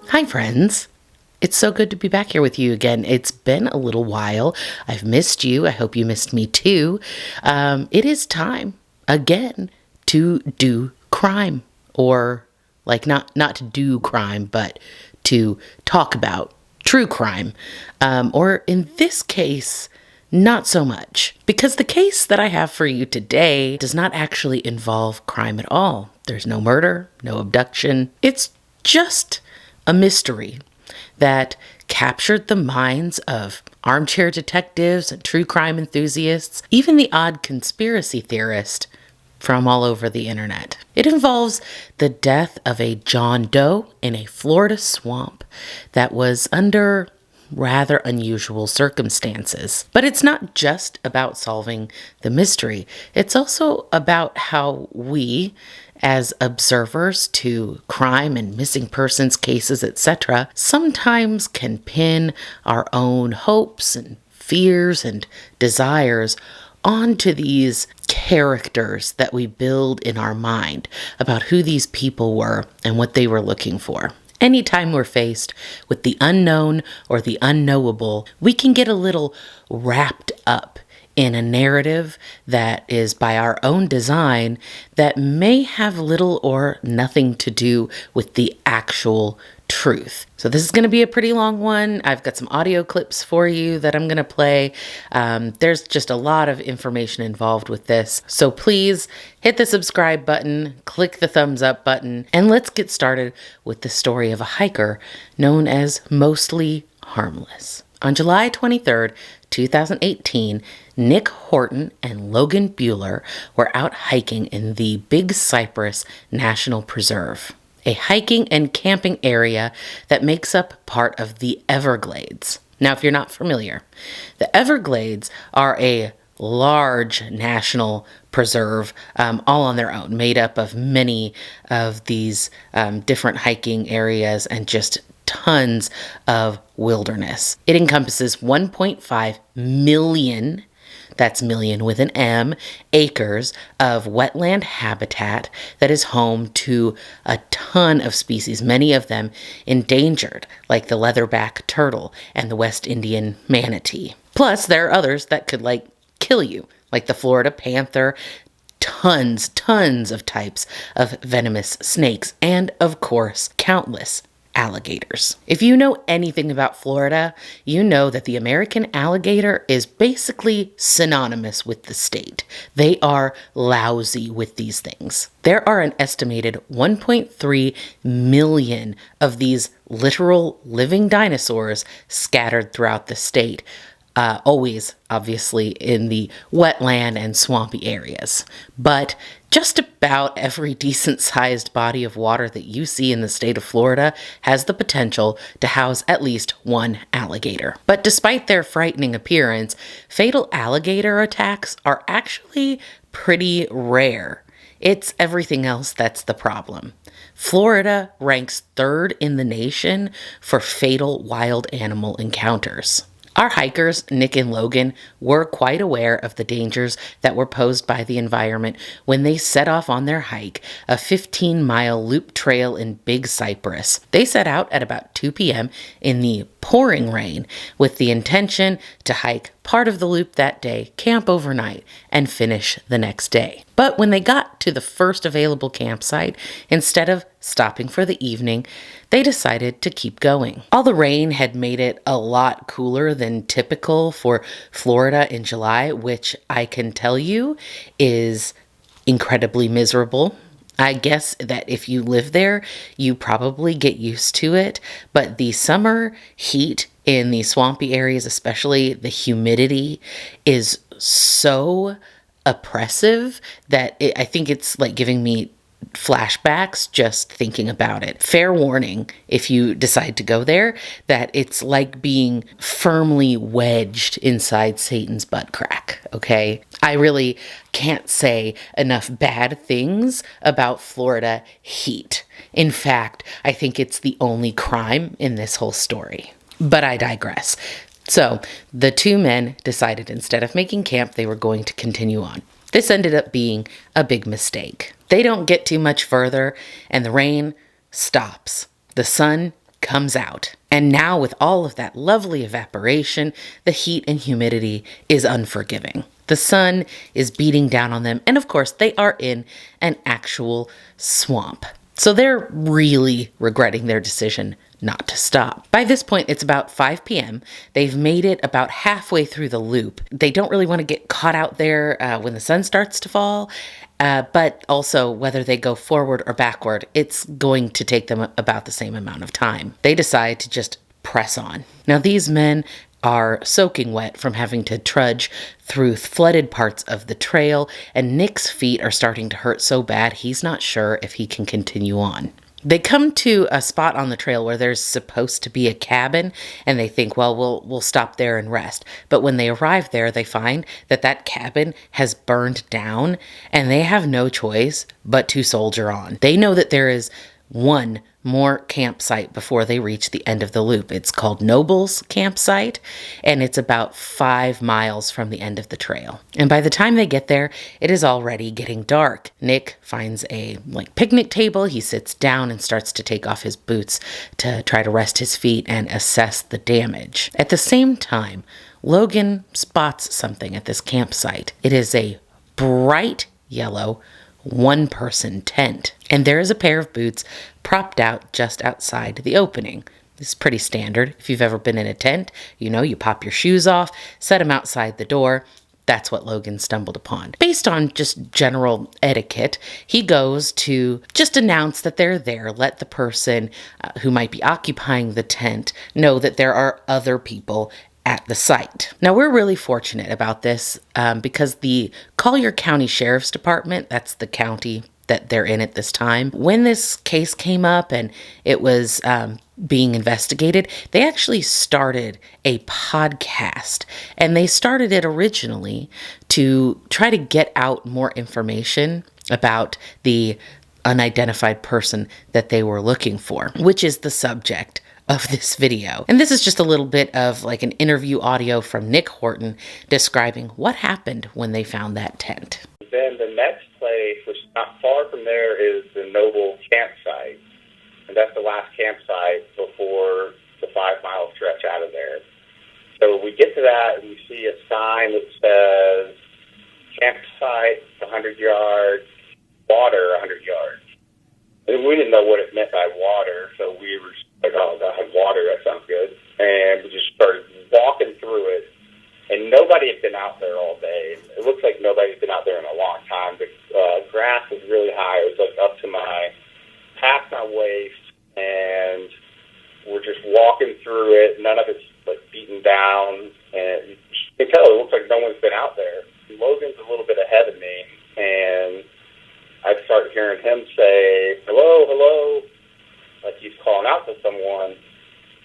Hi, friends. It's so good to be back here with you again. It's been a little while. I've missed you. I hope you missed me too. It is time again to do crime, or like not to do crime, but to talk about true crime, or in this case, not so much, because the case that I have for you today does not actually involve crime at all. There's no murder, no abduction. It's just a mystery that captured the minds of armchair detectives and true crime enthusiasts, even the odd conspiracy theorist from all over the internet. It involves the death of a John Doe in a Florida swamp that was under rather unusual circumstances. But it's not just about solving the mystery. It's also about how we, as observers to crime and missing persons cases, etc., sometimes can pin our own hopes and fears and desires onto these characters that we build in our mind about who these people were and what they were looking for. Anytime we're faced with the unknown or the unknowable, we can get a little wrapped up in a narrative that is by our own design that may have little or nothing to do with the actual truth. So this is going to be a pretty long one. I've got some audio clips for you that I'm going to play. There's just a lot of information involved with this. So please hit the subscribe button, click the thumbs up button, and let's get started with the story of a hiker known as Mostly Harmless. On July 23rd, 2018, Nick Horton and Logan Bueller were out hiking in the Big Cypress National Preserve, a hiking and camping area that makes up part of the Everglades. Now, if you're not familiar, the Everglades are a large national preserve, all on their own, made up of many of these different hiking areas and just tons of wilderness. It encompasses 1.5 million, that's million with an M, acres of wetland habitat that is home to a ton of species, many of them endangered, like the leatherback turtle and the West Indian manatee. Plus, there are others that could, kill you, like the Florida panther, tons of types of venomous snakes, and, of course, countless alligators. If you know anything about Florida, you know that the American alligator is basically synonymous with the state. They are lousy with these things. There are an estimated 1.3 million of these literal living dinosaurs scattered throughout the state. Always, obviously, in the wetland and swampy areas. But just about every decent-sized body of water that you see in the state of Florida has the potential to house at least one alligator. But despite their frightening appearance, fatal alligator attacks are actually pretty rare. It's everything else that's the problem. Florida ranks third in the nation for fatal wild animal encounters. Our hikers, Nick and Logan, were quite aware of the dangers that were posed by the environment when they set off on their hike, a 15-mile loop trail in Big Cypress. They set out at about 2 p.m. in the pouring rain with the intention to hike part of the loop that day, camp overnight, and finish the next day. But when they got to the first available campsite, instead of stopping for the evening, they decided to keep going. All the rain had made it a lot cooler than typical for Florida in July, which I can tell you is incredibly miserable. I guess that if you live there, you probably get used to it, but the summer heat in the swampy areas, especially the humidity, is so oppressive that I think it's like giving me flashbacks just thinking about it. Fair warning, if you decide to go there, that it's like being firmly wedged inside Satan's butt crack, okay? I really can't say enough bad things about Florida heat. In fact, I think it's the only crime in this whole story. But I digress. So the two men decided instead of making camp, they were going to continue on. This ended up being a big mistake. They don't get too much further, and the rain stops. The sun comes out. And now with all of that lovely evaporation, the heat and humidity is unforgiving. The sun is beating down on them, and of course they are in an actual swamp. So they're really regretting their decision not to stop. By this point, it's about 5 p.m. They've made it about halfway through the loop. They don't really want to get caught out there when the sun starts to fall, but also whether they go forward or backward, it's going to take them about the same amount of time. They decide to just press on. Now, these men are soaking wet from having to trudge through flooded parts of the trail, and Nick's feet are starting to hurt so bad he's not sure if he can continue on. They come to a spot on the trail where there's supposed to be a cabin, and they think, well, we'll stop there and rest. But when they arrive there, they find that that cabin has burned down, and they have no choice but to soldier on. They know that there is one more campsite before they reach the end of the loop. It's called Noble's Campsite, and it's about 5 miles from the end of the trail. And by the time they get there, it is already getting dark. Nick finds a picnic table. He sits down and starts to take off his boots to try to rest his feet and assess the damage. At the same time, Logan spots something at this campsite. It is a bright yellow one-person tent, and there is a pair of boots propped out just outside the opening. This is pretty standard. If you've ever been in a tent, you know you pop your shoes off, set them outside the door. That's what Logan stumbled upon. Based on just general etiquette, he goes to just announce that they're there, let the person who might be occupying the tent know that there are other people at the site. Now, we're really fortunate about this because the Collier County Sheriff's Department, that's the county that they're in at this time, when this case came up and it was being investigated, they actually started a podcast. And they started it originally to try to get out more information about the unidentified person that they were looking for, which is the subject of this video. And this is just a little bit of an interview audio from Nick Horton describing what happened when they found that tent. Then the next place, which is not far from there, is the Noble campsite. And that's the last campsite before the 5-mile stretch out of there. So we get to that and we see a sign that says campsite 100 yards, water 100 yards. And we didn't know what it meant by water, so we were like, oh, God, water, that sounds good. And we just started walking through it. And nobody had been out there all day. It looks like nobody had been out there in a long time. The grass was really high. It was up to past my waist. And we're just walking through it. None of it's beaten down. And you can tell it looks like no one's been out there. Logan's a little bit ahead of me. And I start hearing him say, hello, hello. Like he's calling out to someone.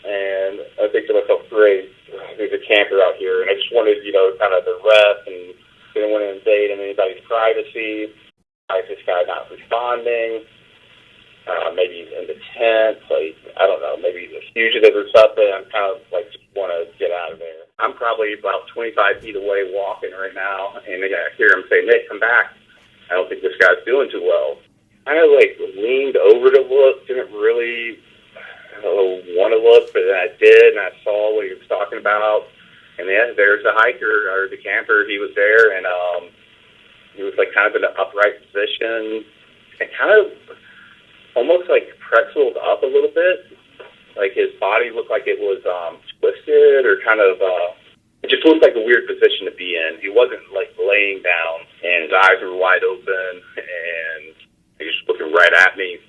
And I think to myself, great, there's a camper out here. And I just wanted, kind of the rest and didn't want to invade anybody's privacy. This guy not responding. Maybe he's in the tent. I don't know, maybe he's a fugitive or something. I'm kind of just want to get out of there. I'm probably about 25 feet away walking right now. And I hear him say, Nick, come back. I don't think this guy's doing too well. I leaned over to look, didn't really want to look, but then I did, and I saw what he was talking about. And then there's the hiker, or the camper, he was there, and he was kind of in an upright position, and kind of almost pretzeled up a little bit. His body looked like it was twisted, or kind of, it just looked like a weird position to be in. He wasn't laying down, and his eyes were wide open, and he was looking right at me.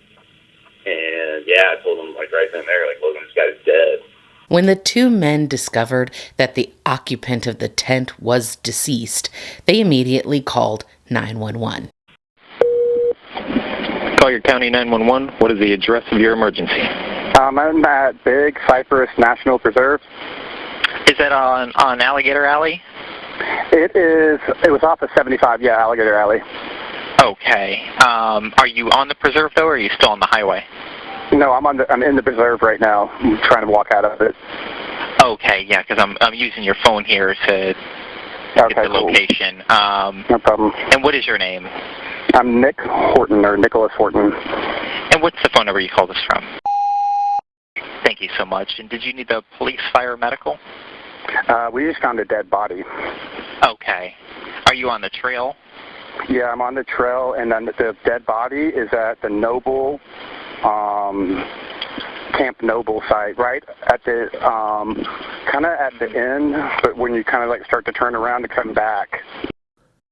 And yeah, I told him right then and there, Logan, this guy's dead. When the two men discovered that the occupant of the tent was deceased, they immediately called 911. Collier County 911, what is the address of your emergency? I'm at Big Cypress National Preserve. Is that on Alligator Alley? It is. It was off of 75, yeah, Alligator Alley. Okay. Are you on the preserve, though, or are you still on the highway? No, I'm in the preserve right now. I'm trying to walk out of it. Okay, yeah, because I'm using your phone here to get the location. No problem. And what is your name? I'm Nick Horton, or Nicholas Horton. And what's the phone number you called us from? Thank you so much. And did you need the police, fire, medical? We just found a dead body. Okay. Are you on the trail? Yeah, I'm on the trail, and then the dead body is at the Noble, Camp Noble site, right at the, kind of at the end, but when you kind of like start to turn around to come back.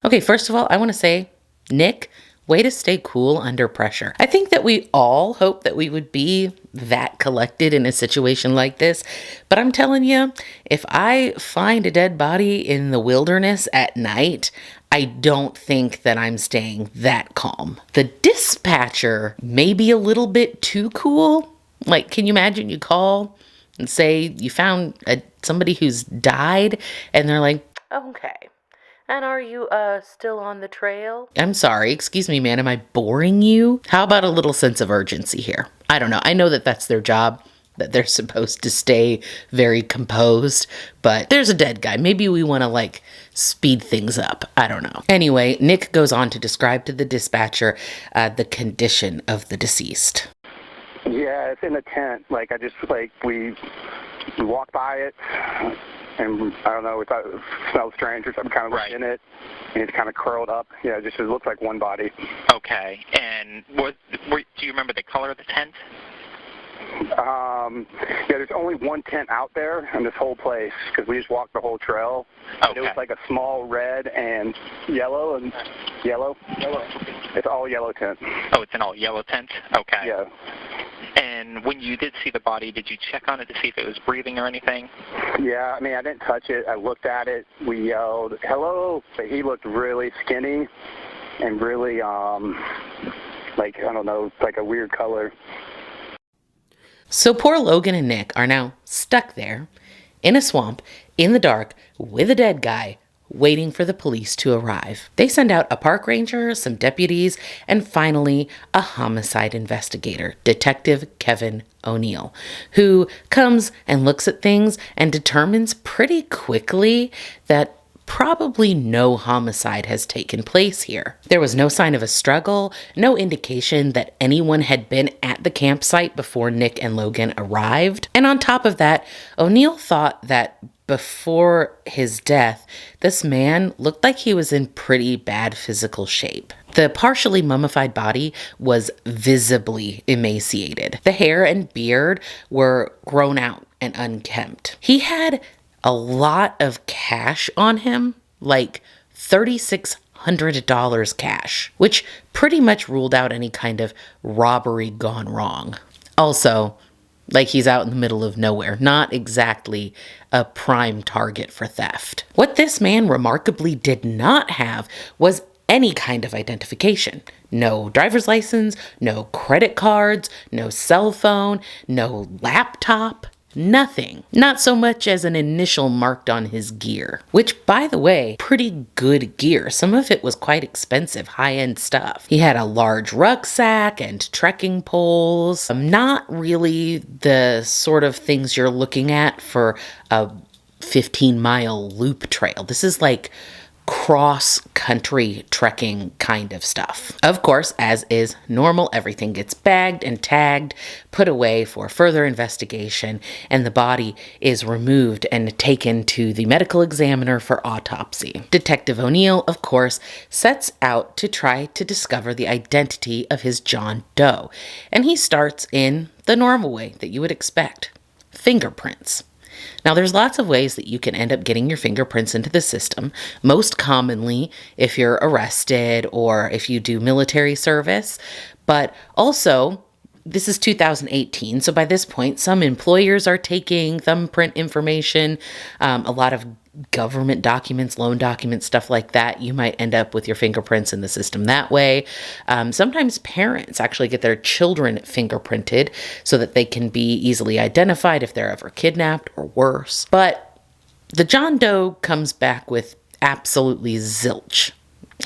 Okay, first of all, I want to say, Nick, way to stay cool under pressure. I think that we all hope that we would be that collected in a situation like this. But I'm telling you, if I find a dead body in the wilderness at night, I don't think that I'm staying that calm. The dispatcher may be a little bit too cool. Like, can you imagine you call and say you found somebody who's died, and they're like, okay. And are you still on the trail? I'm sorry, excuse me, man, am I boring you? How about a little sense of urgency here? I don't know. I know that that's their job, that they're supposed to stay very composed, but there's a dead guy. Maybe we want to like speed things up. I don't know. Anyway, Nick goes on to describe to the dispatcher the condition of the deceased. Yeah, it's in a tent. Like, I just, like, we walked by it, and I don't know, we thought it smelled strange or something, kind of right in it, and it's kind of curled up. Yeah, it looked like one body. Okay. And do you remember the color of the tent? Yeah, there's only one tent out there in this whole place, because we just walked the whole trail. Okay. It was like a small red and yellow, and yellow. It's all yellow tent. Oh, it's an all yellow tent? Okay. Yeah. And when you did see the body, did you check on it to see if it was breathing or anything? Yeah, I mean, I didn't touch it. I looked at it. We yelled, hello. But he looked really skinny and really, like, I don't know, like a weird color. So poor Logan and Nick are now stuck there in a swamp in the dark with a dead guy waiting for the police to arrive. They send out a park ranger, some deputies, and finally a homicide investigator, Detective Kevin O'Neill, who comes and looks at things and determines pretty quickly that probably no homicide has taken place here. There was no sign of a struggle, no indication that anyone had been at the campsite before Nick and Logan arrived. And on top of that, O'Neill thought that before his death, this man looked like he was in pretty bad physical shape. The partially mummified body was visibly emaciated. The hair and beard were grown out and unkempt. He had a lot of cash on him, like $3,600 cash, which pretty much ruled out any kind of robbery gone wrong. Also, like he's out in the middle of nowhere, not exactly a prime target for theft. What this man remarkably did not have was any kind of identification. No driver's license, no credit cards, no cell phone, no laptop. Nothing. Not so much as an initial marked on his gear. Which, by the way, pretty good gear. Some of it was quite expensive, high-end stuff. He had a large rucksack and trekking poles. Not really the sort of things you're looking at for a 15-mile loop trail. This is like cross-country trekking kind of stuff. Of course, as is normal, everything gets bagged and tagged, put away for further investigation, and the body is removed and taken to the medical examiner for autopsy. Detective O'Neill, of course, sets out to try to discover the identity of his John Doe, and he starts in the normal way that you would expect: fingerprints. Now, there's lots of ways that you can end up getting your fingerprints into the system. Most commonly, if you're arrested or if you do military service. But also, this is 2018, so by this point, some employers are taking thumbprint information. A lot of government documents, loan documents, stuff like that. You might end up with your fingerprints in the system that way. Sometimes parents actually get their children fingerprinted so that they can be easily identified if they're ever kidnapped or worse. But the John Doe comes back with absolutely zilch.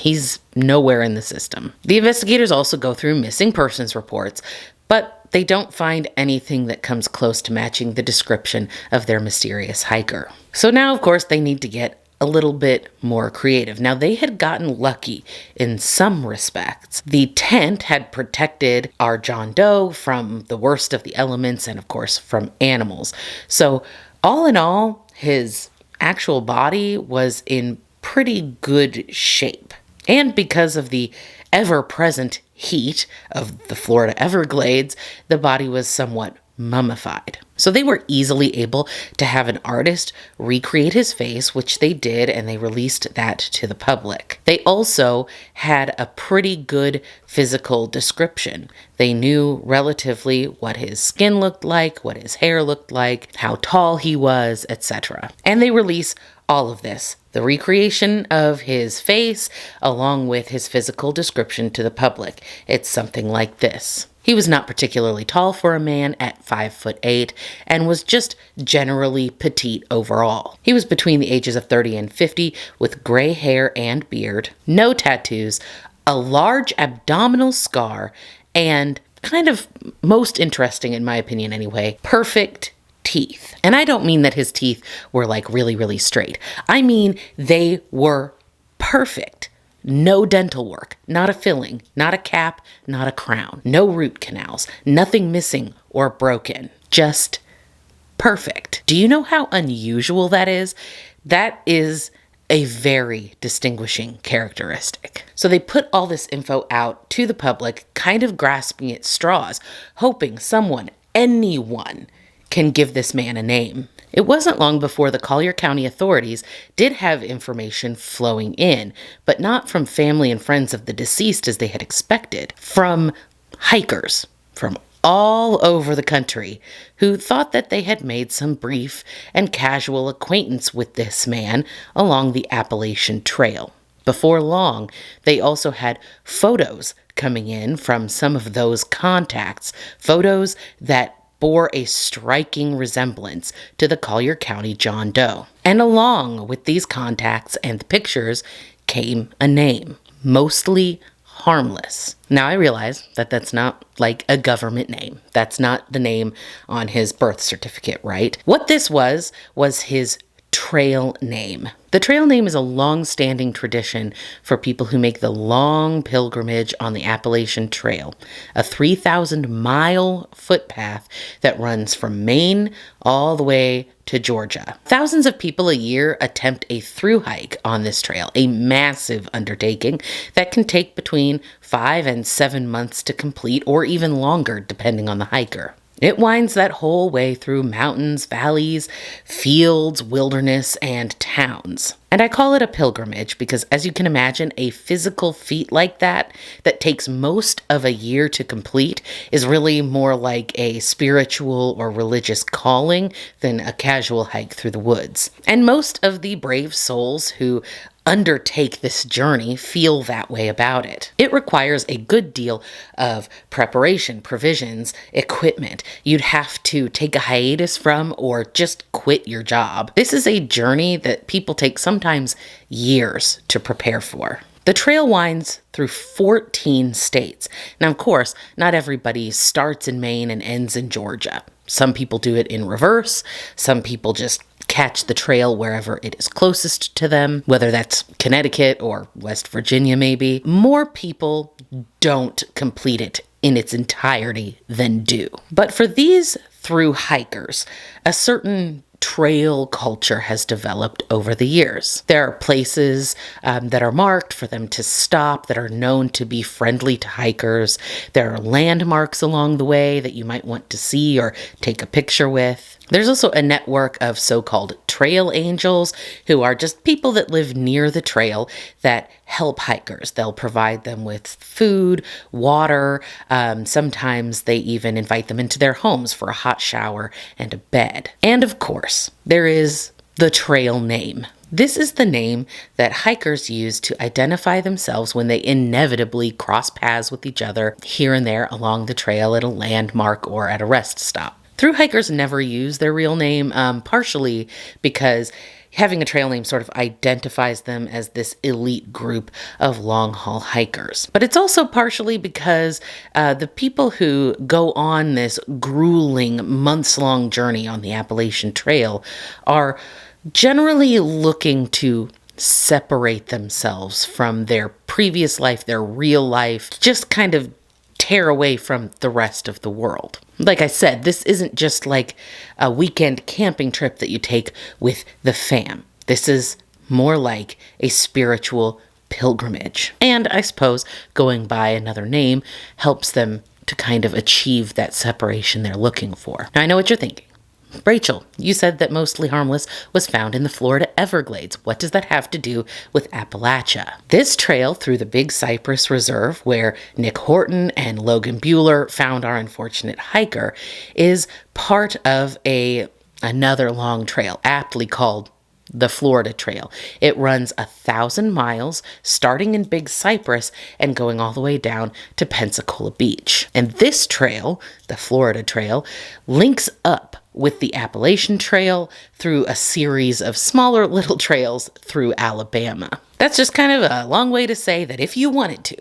He's nowhere in the system. The investigators also go through missing persons reports, but they don't find anything that comes close to matching the description of their mysterious hiker. So now, of course, they need to get a little bit more creative. Now, they had gotten lucky in some respects. The tent had protected our John Doe from the worst of the elements and, of course, from animals. So, all in all, his actual body was in pretty good shape. And because of the ever-present heat of the Florida Everglades, the body was somewhat mummified. So they were easily able to have an artist recreate his face, which they did, and they released that to the public. They also had a pretty good physical description. They knew relatively what his skin looked like, what his hair looked like, how tall he was, etc. And they release all of this, the recreation of his face, along with his physical description to the public. It's something like this. He was not particularly tall for a man at 5'8" and was just generally petite overall. He was between the ages of 30 and 50 with gray hair and beard, no tattoos, a large abdominal scar, and kind of most interesting in my opinion anyway, perfect teeth. And I don't mean that his teeth were like really, really straight. I mean they were perfect. No dental work, not a filling, not a cap, not a crown, no root canals, nothing missing or broken, just perfect. Do you know how unusual that is? That is a very distinguishing characteristic. So they put all this info out to the public, kind of grasping at straws, hoping someone, anyone, can give this man a name. It wasn't long before the Collier County authorities did have information flowing in, but not from family and friends of the deceased as they had expected, from hikers from all over the country who thought that they had made some brief and casual acquaintance with this man along the Appalachian Trail. Before long, they also had photos coming in from some of those contacts, photos that bore a striking resemblance to the Collier County John Doe. And along with these contacts and the pictures came a name, Mostly Harmless. Now I realize that that's not like a government name. That's not the name on his birth certificate, right? What this was his trail name. The trail name is a long-standing tradition for people who make the long pilgrimage on the Appalachian Trail, a 3,000-mile footpath that runs from Maine all the way to Georgia. Thousands of people a year attempt a through hike on this trail, a massive undertaking that can take between 5 and 7 months to complete, or even longer depending on the hiker. It winds that whole way through mountains, valleys, fields, wilderness, and towns. And I call it a pilgrimage because, as you can imagine, a physical feat like that takes most of a year to complete is really more like a spiritual or religious calling than a casual hike through the woods. And most of the brave souls who undertake this journey feel that way about it. It requires a good deal of preparation, provisions, equipment. You'd have to take a hiatus from or just quit your job. This is a journey that people take sometimes years to prepare for. The trail winds through 14 states. Now, of course, not everybody starts in Maine and ends in Georgia. Some people do it in reverse. Some people just catch the trail wherever it is closest to them, whether that's Connecticut or West Virginia maybe. More people don't complete it in its entirety than do. But for these through hikers, a certain trail culture has developed over the years. There are places that are marked for them to stop that are known to be friendly to hikers. There are landmarks along the way that you might want to see or take a picture with. There's also a network of so-called trail angels who are just people that live near the trail that help hikers. They'll provide them with food, water. Sometimes they even invite them into their homes for a hot shower and a bed. And of course, there is the trail name. This is the name that hikers use to identify themselves when they inevitably cross paths with each other here and there along the trail at a landmark or at a rest stop. Through hikers never use their real name, partially because having a trail name sort of identifies them as this elite group of long-haul hikers. But it's also partially because the people who go on this grueling, months-long journey on the Appalachian Trail are generally looking to separate themselves from their previous life, their real life, just kind of tear away from the rest of the world. Like I said, this isn't just like a weekend camping trip that you take with the fam. This is more like a spiritual pilgrimage. And I suppose going by another name helps them to kind of achieve that separation they're looking for. Now, I know what you're thinking. Rachel, you said that Mostly Harmless was found in the Florida Everglades. What does that have to do with Appalachia? This trail through the Big Cypress Reserve, where Nick Horton and Logan Bueller found our unfortunate hiker, is part of another long trail, aptly called the Florida Trail. It runs 1,000 miles, starting in Big Cypress and going all the way down to Pensacola Beach. And this trail, the Florida Trail, links up with the Appalachian Trail through a series of smaller little trails through Alabama. That's just kind of a long way to say that if you wanted to,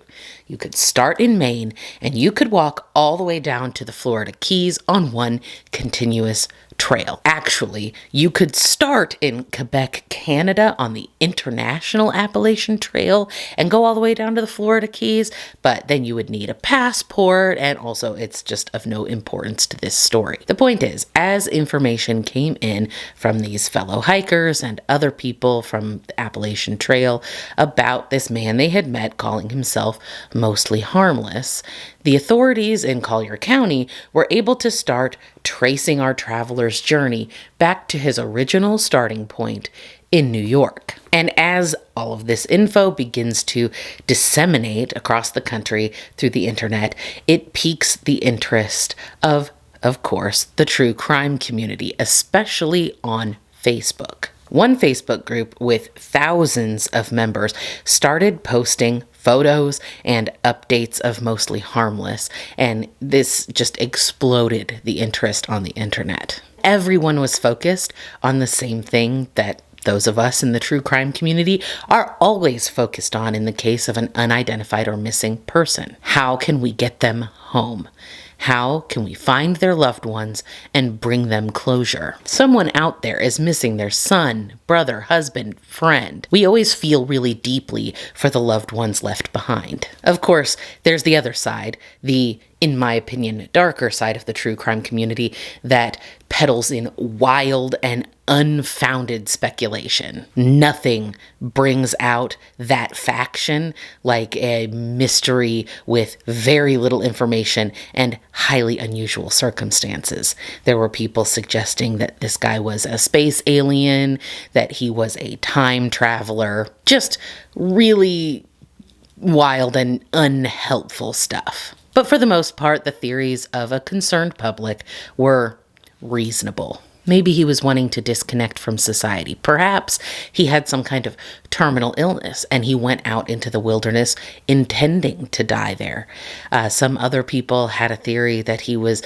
you could start in Maine and you could walk all the way down to the Florida Keys on one continuous trail. Actually, you could start in Quebec, Canada on the International Appalachian Trail and go all the way down to the Florida Keys, but then you would need a passport, and also it's just of no importance to this story. The point is, as information came in from these fellow hikers and other people from the Appalachian Trail about this man they had met calling himself Mostly Harmless, the authorities in Collier County were able to start tracing our traveler's journey back to his original starting point in New York. And as all of this info begins to disseminate across the country through the internet, it piques the interest of course, the true crime community, especially on Facebook. One Facebook group with thousands of members started posting photos and updates of Mostly Harmless, and this just exploded the interest on the internet. Everyone was focused on the same thing that those of us in the true crime community are always focused on in the case of an unidentified or missing person. How can we get them home? How can we find their loved ones and bring them closure? Someone out there is missing their son, brother, husband, friend. We always feel really deeply for the loved ones left behind. Of course, there's the other side, the, in my opinion, darker side of the true crime community that peddles in wild and unfounded speculation. Nothing brings out that faction like a mystery with very little information and highly unusual circumstances. There were people suggesting that this guy was a space alien, that he was a time traveler, just really wild and unhelpful stuff. But for the most part, the theories of a concerned public were reasonable. Maybe he was wanting to disconnect from society. Perhaps he had some kind of terminal illness and he went out into the wilderness intending to die there. Some other people had a theory that he was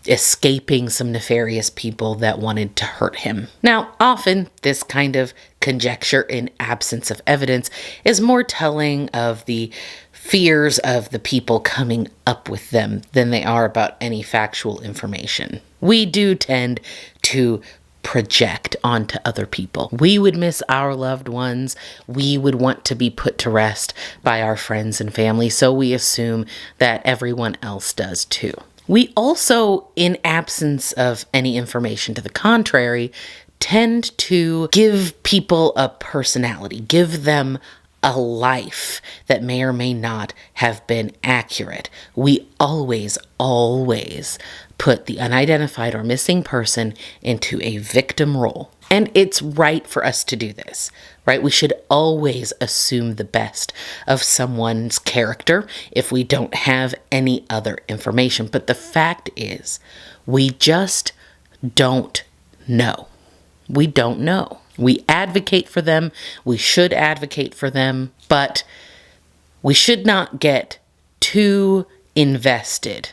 escaping some nefarious people that wanted to hurt him. Now, often this kind of conjecture in absence of evidence is more telling of the fears of the people coming up with them than they are about any factual information. We do tend to project onto other people. We would miss our loved ones. We would want to be put to rest by our friends and family, so we assume that everyone else does too. We also, in absence of any information to the contrary, tend to give people a personality, give them a life that may or may not have been accurate. We always put the unidentified or missing person into a victim role. And it's right for us to do this, right? We should always assume the best of someone's character if we don't have any other information. But the fact is, we just don't know. We don't know. We advocate for them. We should advocate for them, but we should not get too invested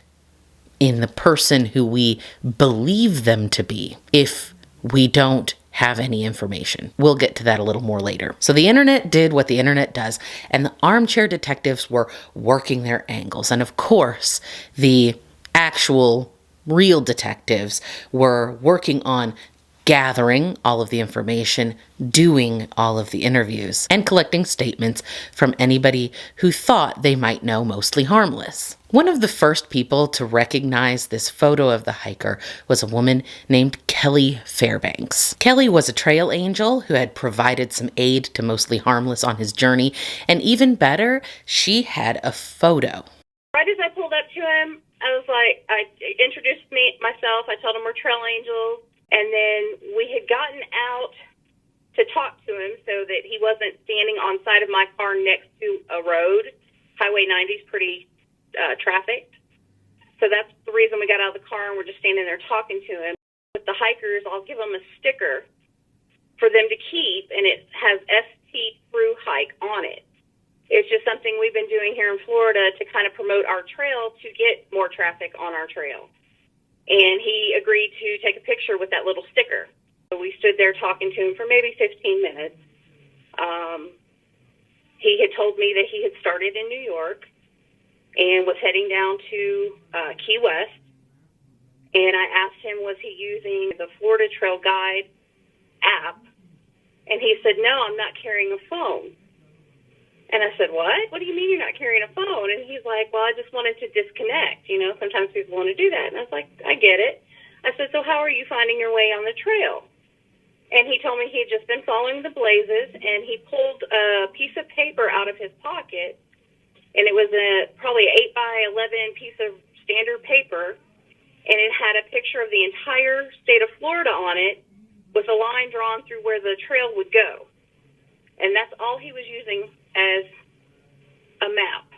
in the person who we believe them to be if we don't have any information. We'll get to that a little more later. So the internet did what the internet does, and the armchair detectives were working their angles. And of course, the actual real detectives were working on gathering all of the information, doing all of the interviews, and collecting statements from anybody who thought they might know Mostly Harmless. One of the first people to recognize this photo of the hiker was a woman named Kelly Fairbanks. Kelly was a trail angel who had provided some aid to Mostly Harmless on his journey, and even better, she had a photo. Right as I pulled up to him, I introduced myself. I told him we're trail angels. And then we had gotten out to talk to him so that he wasn't standing on side of my car next to a road. Highway 90 is pretty trafficked. So that's the reason we got out of the car and we're just standing there talking to him. With the hikers, I'll give them a sticker for them to keep, and it has ST Through Hike on it. It's just something we've been doing here in Florida to kind of promote our trail to get more traffic on our trail. And he agreed to take a picture with that little sticker. So we stood there talking to him for maybe 15 minutes. He had told me that he had started in New York and was heading down to Key West. And I asked him, was he using the Florida Trail Guide app? And he said, no, I'm not carrying a phone. And I said, what? What do you mean you're not carrying a phone? And he's like, well, I just wanted to disconnect. You know, sometimes people want to do that. And I was like, I get it. I said, so how are you finding your way on the trail? And he told me he had just been following the blazes, and he pulled a piece of paper out of his pocket, and it was probably an 8 by 11 piece of standard paper, and it had a picture of the entire state of Florida on it with a line drawn through where the trail would go. And that's all he was using as a map.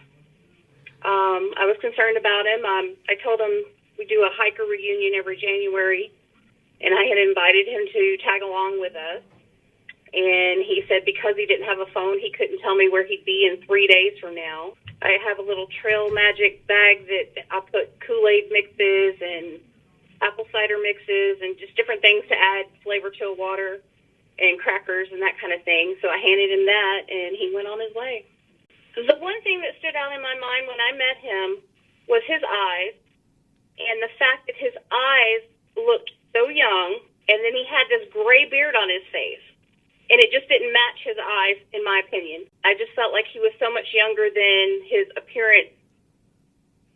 I was concerned about him. I told him we do a hiker reunion every January, and I had invited him to tag along with us. And he said because he didn't have a phone, he couldn't tell me where he'd be in 3 days from now. I have a little trail magic bag that I put Kool-Aid mixes and apple cider mixes and just different things to add flavor to a water, and crackers and that kind of thing. So I handed him that, and he went on his way. The one thing that stood out in my mind when I met him was his eyes, and the fact that his eyes looked so young, and then he had this gray beard on his face, and it just didn't match his eyes, in my opinion. I just felt like he was so much younger than his appearance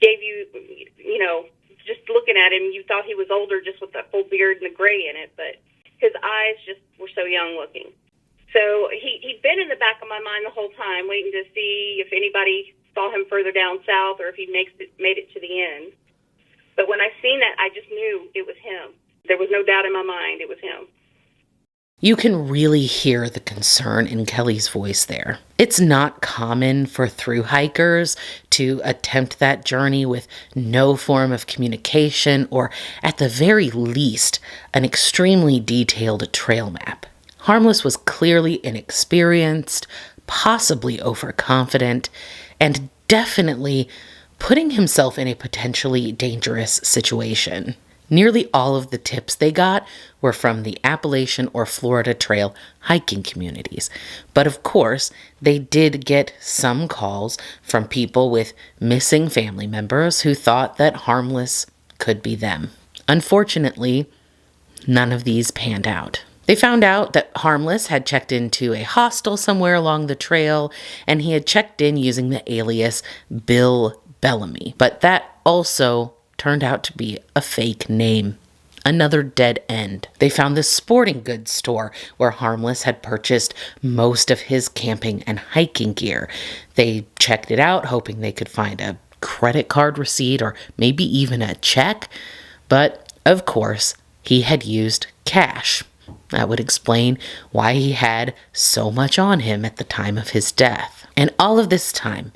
gave you, you know, just looking at him, you thought he was older just with that full beard and the gray in it, but his eyes just were so young looking. So he'd been in the back of my mind the whole time, waiting to see if anybody saw him further down south or if he made it to the end. But when I seen that, I just knew it was him. There was no doubt in my mind it was him. You can really hear the concern in Kelly's voice there. It's not common for thru hikers to attempt that journey with no form of communication or, at the very least, an extremely detailed trail map. Harmless was clearly inexperienced, possibly overconfident, and definitely putting himself in a potentially dangerous situation. Nearly all of the tips they got were from the Appalachian or Florida Trail hiking communities. But of course, they did get some calls from people with missing family members who thought that Harmless could be them. Unfortunately, none of these panned out. They found out that Harmless had checked into a hostel somewhere along the trail, and he had checked in using the alias Bill Bellamy. But that also turned out to be a fake name. Another dead end. They found this sporting goods store where Harmless had purchased most of his camping and hiking gear. They checked it out, hoping they could find a credit card receipt or maybe even a check. But, of course, he had used cash. That would explain why he had so much on him at the time of his death. And all of this time,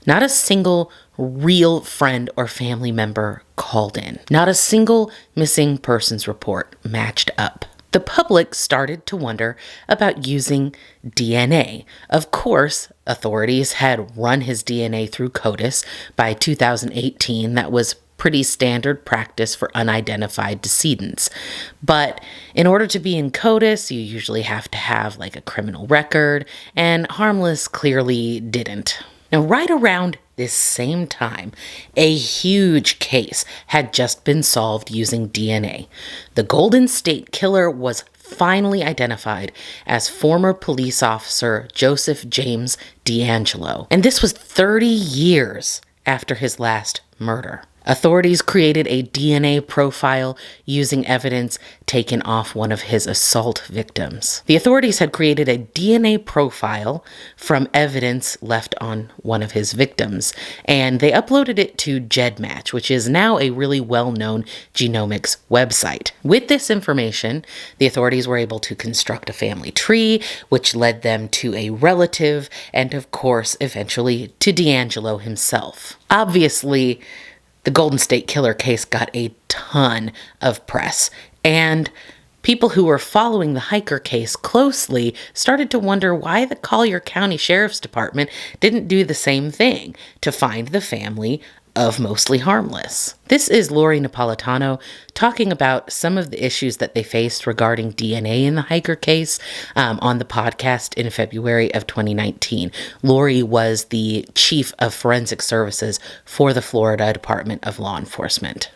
not a single real friend or family member called in. Not a single missing persons report matched up. The public started to wonder about using DNA. Of course, authorities had run his DNA through CODIS by 2018. That was pretty standard practice for unidentified decedents. But in order to be in CODIS, you usually have to have like a criminal record, and Harmless clearly didn't. Now, right around this same time, a huge case had just been solved using DNA. The Golden State Killer was finally identified as former police officer Joseph James D'Angelo. And this was 30 years after his last murder. Authorities created a DNA profile using evidence taken off one of his assault victims. The authorities had created a DNA profile from evidence left on one of his victims, and they uploaded it to GEDmatch, which is now a really well-known genomics website. With this information, the authorities were able to construct a family tree, which led them to a relative, and of course, eventually to D'Angelo himself. Obviously, the Golden State Killer case got a ton of press, and people who were following the hiker case closely started to wonder why the Collier County Sheriff's Department didn't do the same thing to find the family of Mostly Harmless. This is Lori Napolitano talking about some of the issues that they faced regarding DNA in the hiker case on the podcast in February of 2019. Lori was the chief of forensic services for the Florida Department of Law Enforcement.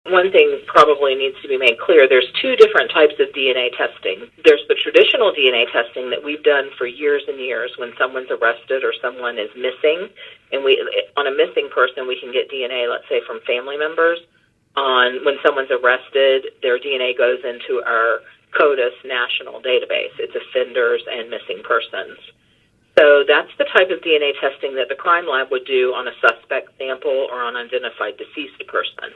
One thing probably needs to be made clear. There's two different types of DNA testing. There's the traditional DNA testing that we've done for years and years when someone's arrested or someone is missing. And on a missing person, we can get DNA, let's say, from family members. When someone's arrested, their DNA goes into our CODIS national database. It's offenders and missing persons. So that's the type of DNA testing that the crime lab would do on a suspect sample or on an identified deceased person.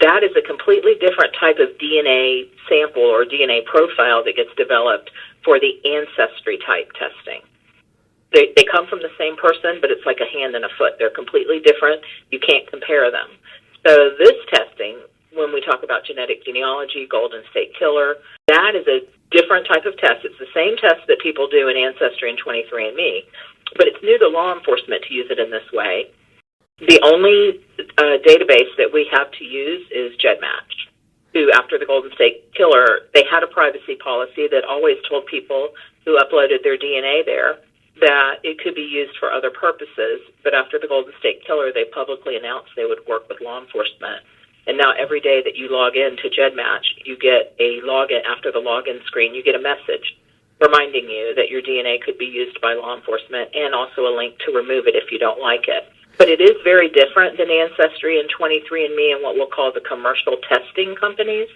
That is a completely different type of DNA sample or DNA profile that gets developed for the ancestry type testing. They come from the same person, but it's like a hand and a foot. They're completely different. You can't compare them. So this testing, when we talk about genetic genealogy, Golden State Killer, that is a different type of test. It's the same test that people do in Ancestry and 23andMe, but it's new to law enforcement to use it in this way. The only database that we have to use is GEDmatch, who, after the Golden State Killer, they had a privacy policy that always told people who uploaded their DNA there that it could be used for other purposes. But after the Golden State Killer, they publicly announced they would work with law enforcement. And now every day that you log in to GEDmatch, you get a login. After the login screen, you get a message reminding you that your DNA could be used by law enforcement, and also a link to remove it if you don't like it. But it is very different than Ancestry and 23andMe and what we'll call the commercial testing companies.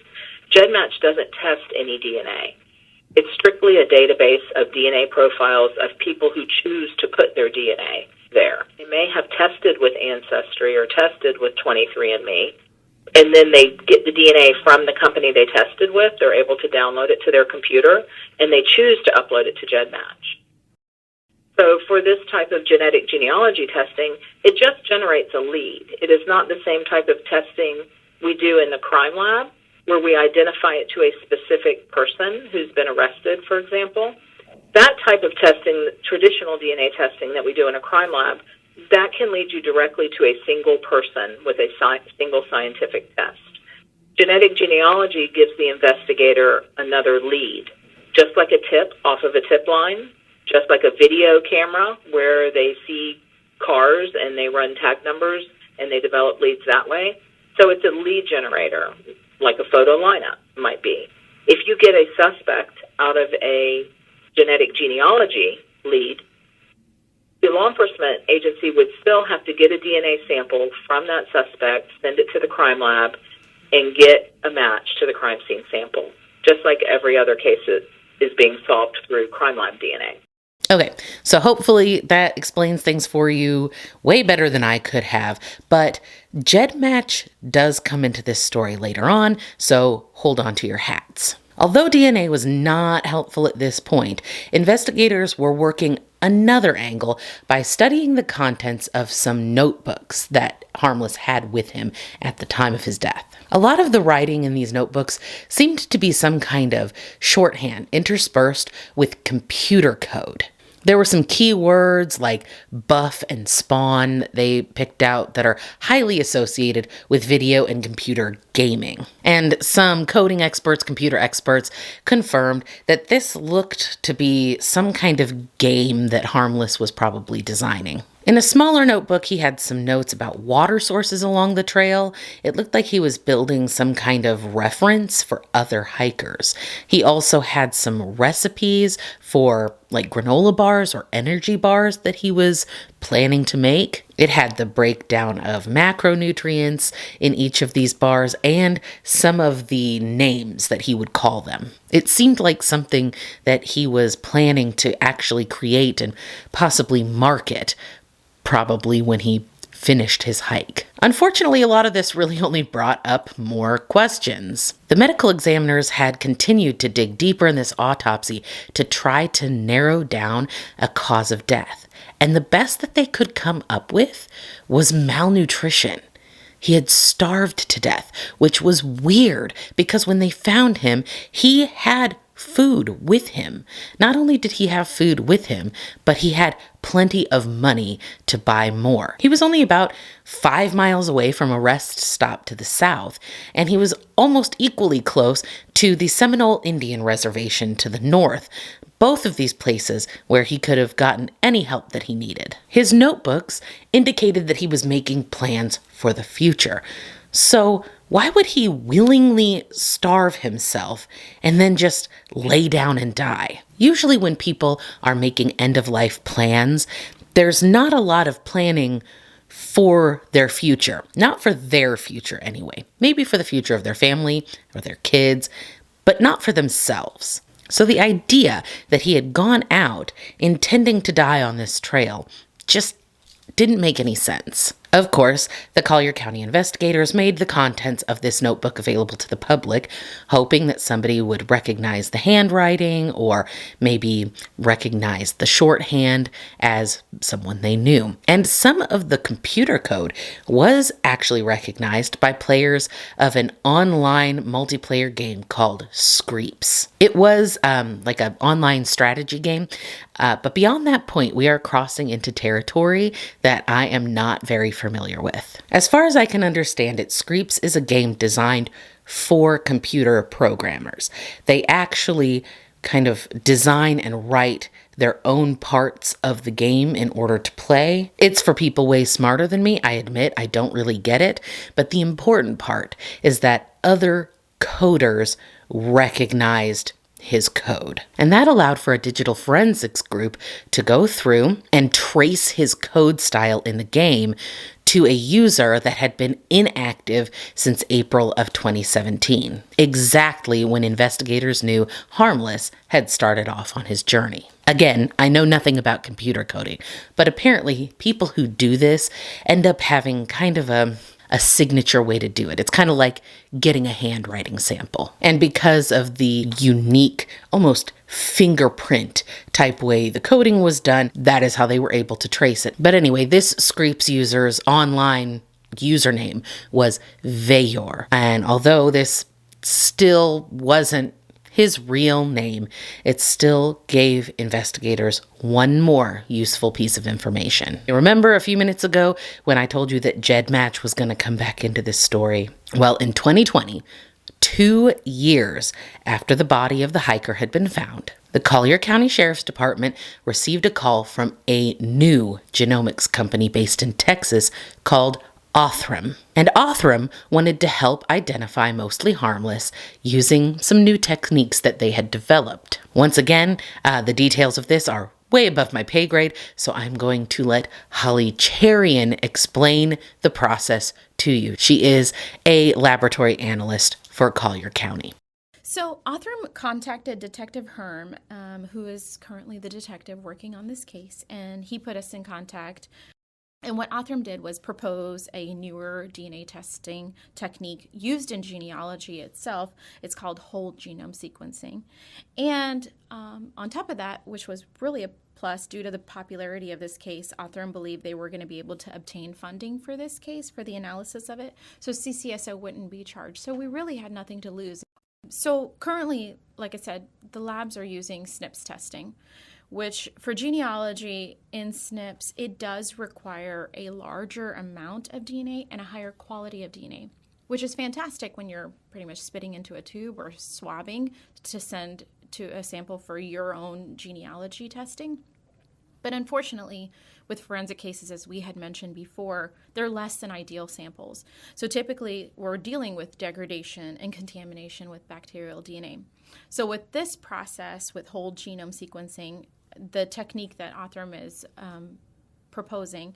GEDmatch doesn't test any DNA. It's strictly a database of DNA profiles of people who choose to put their DNA there. They may have tested with Ancestry or tested with 23andMe, and then they get the DNA from the company they tested with. They're able to download it to their computer, and they choose to upload it to GEDmatch. So for this type of genetic genealogy testing, it just generates a lead. It is not the same type of testing we do in the crime lab, where we identify it to a specific person who's been arrested, for example. That type of testing, traditional DNA testing that we do in a crime lab, that can lead you directly to a single person with a single scientific test. Genetic genealogy gives the investigator another lead, just like a tip off of a tip line, just like a video camera where they see cars and they run tag numbers and they develop leads that way. So it's a lead generator, like a photo lineup might be. If you get a suspect out of a genetic genealogy lead, the law enforcement agency would still have to get a DNA sample from that suspect, send it to the crime lab, and get a match to the crime scene sample, just like every other case is being solved through crime lab DNA. Okay, so hopefully that explains things for you way better than I could have, but GEDmatch does come into this story later on, so hold on to your hats. Although DNA was not helpful at this point, investigators were working another angle by studying the contents of some notebooks that Harmless had with him at the time of his death. A lot of the writing in these notebooks seemed to be some kind of shorthand interspersed with computer code. There were some keywords like buff and spawn they picked out that are highly associated with video and computer gaming. And some coding experts, computer experts, confirmed that this looked to be some kind of game that Harmless was probably designing. In a smaller notebook, he had some notes about water sources along the trail. It looked like he was building some kind of reference for other hikers. He also had some recipes for like granola bars or energy bars that he was planning to make. It had the breakdown of macronutrients in each of these bars and some of the names that he would call them. It seemed like something that he was planning to actually create and possibly market, probably when he finished his hike. Unfortunately, a lot of this really only brought up more questions. The medical examiners had continued to dig deeper in this autopsy to try to narrow down a cause of death. And the best that they could come up with was malnutrition. He had starved to death, which was weird because when they found him, he had food with him. Not only did he have food with him, but he had plenty of money to buy more. He was only about 5 miles away from a rest stop to the south, and he was almost equally close to the Seminole Indian Reservation to the north, both of these places where he could have gotten any help that he needed. His notebooks indicated that he was making plans for the future. So why would he willingly starve himself and then just lay down and die? Usually when people are making end-of-life plans, there's not a lot of planning for their future. Not for their future anyway. Maybe for the future of their family or their kids, but not for themselves. So the idea that he had gone out intending to die on this trail just didn't make any sense. Of course, the Collier County investigators made the contents of this notebook available to the public, hoping that somebody would recognize the handwriting or maybe recognize the shorthand as someone they knew. And some of the computer code was actually recognized by players of an online multiplayer game called Screeps. It was like an online strategy game, but beyond that point, we are crossing into territory that I am not very familiar with. As far as I can understand it, Screeps is a game designed for computer programmers. They actually kind of design and write their own parts of the game in order to play. It's for people way smarter than me. I admit I don't really get it, but the important part is that other coders recognized his code. And that allowed for a digital forensics group to go through and trace his code style in the game to a user that had been inactive since April of 2017, exactly when investigators knew Harmless had started off on his journey. Again, I know nothing about computer coding, but apparently people who do this end up having kind of a signature way to do it. It's kind of like getting a handwriting sample. And because of the unique, almost fingerprint type way the coding was done, that is how they were able to trace it. But anyway, this Screeps user's online username was Vayor. And although this still wasn't his real name, it still gave investigators one more useful piece of information. You remember a few minutes ago when I told you that GEDmatch was going to come back into this story? Well, in 2020, 2 years after the body of the hiker had been found, the Collier County Sheriff's Department received a call from a new genomics company based in Texas called Othram. And Othram wanted to help identify Mostly Harmless using some new techniques that they had developed. Once again, the details of this are way above my pay grade, so I'm going to let Holly Cherian explain the process to you. She is a laboratory analyst for Collier County. So Othram contacted Detective Herm, who is currently the detective working on this case, and he put us in contact. And what Othram did was propose a newer DNA testing technique used in genealogy itself. It's called whole genome sequencing. And on top of that, which was really a plus due to the popularity of this case, Othram believed they were going to be able to obtain funding for this case, for the analysis of it, so CCSO wouldn't be charged. So we really had nothing to lose. So currently, like I said, the labs are using SNPs testing, which for genealogy in SNPs, it does require a larger amount of DNA and a higher quality of DNA, which is fantastic when you're pretty much spitting into a tube or swabbing to send to a sample for your own genealogy testing. But unfortunately, with forensic cases, as we had mentioned before, they're less than ideal samples. So typically, we're dealing with degradation and contamination with bacterial DNA. So with this process, with whole genome sequencing, the technique that Othram is proposing,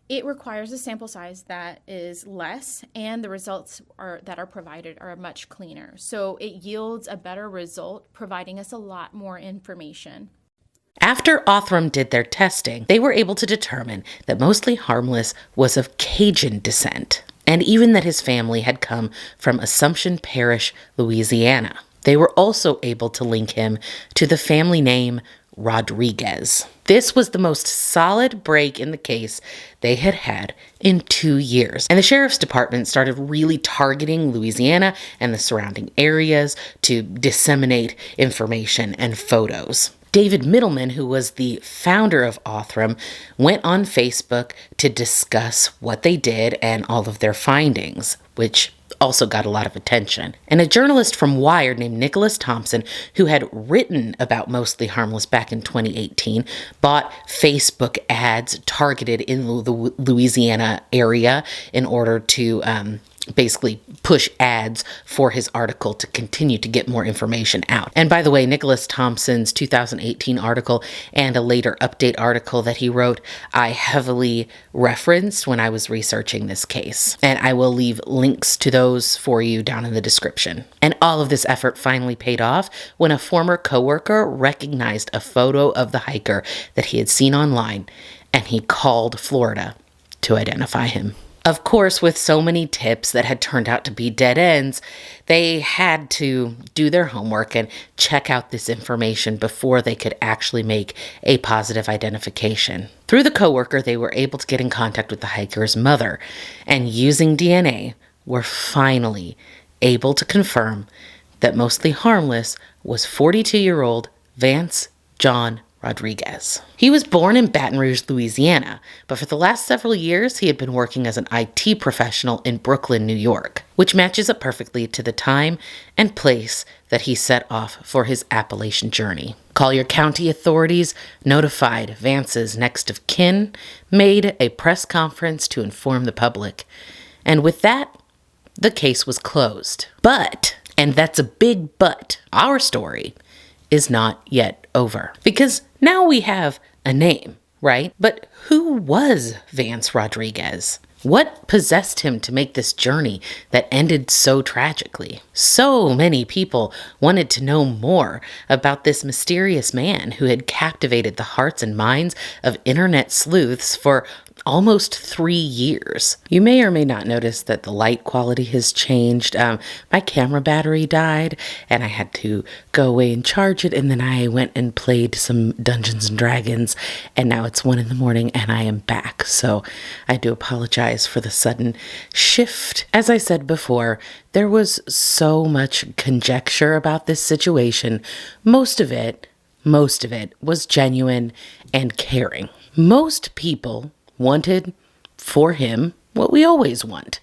it requires a sample size that is less, and the results that are provided are much cleaner. So it yields a better result, providing us a lot more information. After Othram did their testing, they were able to determine that Mostly Harmless was of Cajun descent, and even that his family had come from Assumption Parish, Louisiana. They were also able to link him to the family name Rodriguez. This was the most solid break in the case they had had in 2 years. And the sheriff's department started really targeting Louisiana and the surrounding areas to disseminate information and photos. David Middleman, who was the founder of Othram, went on Facebook to discuss what they did and all of their findings, which also got a lot of attention. And a journalist from Wired named Nicholas Thompson, who had written about Mostly Harmless back in 2018, bought Facebook ads targeted in the Louisiana area in order to basically push ads for his article to continue to get more information out. And by the way, Nicholas Thompson's 2018 article and a later update article that he wrote, I heavily referenced when I was researching this case. And I will leave links to those for you down in the description. And all of this effort finally paid off when a former coworker recognized a photo of the hiker that he had seen online, and he called Florida to identify him. Of course, with so many tips that had turned out to be dead ends, they had to do their homework and check out this information before they could actually make a positive identification. Through the coworker, they were able to get in contact with the hiker's mother, and using DNA, were finally able to confirm that Mostly Harmless was 42-year-old Vance John Rodriguez. He was born in Baton Rouge, Louisiana, but for the last several years, he had been working as an IT professional in Brooklyn, New York, which matches up perfectly to the time and place that he set off for his Appalachian journey. Collier County authorities notified Vance's next of kin, made a press conference to inform the public, and with that, the case was closed. But, and that's a big but, our story is not yet over. Because now we have a name, right? But who was Vance Rodriguez? What possessed him to make this journey that ended so tragically? So many people wanted to know more about this mysterious man who had captivated the hearts and minds of internet sleuths for almost 3 years. You may or may not notice that the light quality has changed. My camera battery died and I had to go away and charge it, and then I went and played some Dungeons and Dragons, and now it's 1 a.m. and I am back. So I do apologize for the sudden shift. As I said before, there was so much conjecture about this situation. Most of it was genuine and caring. Most people wanted for him what we always want.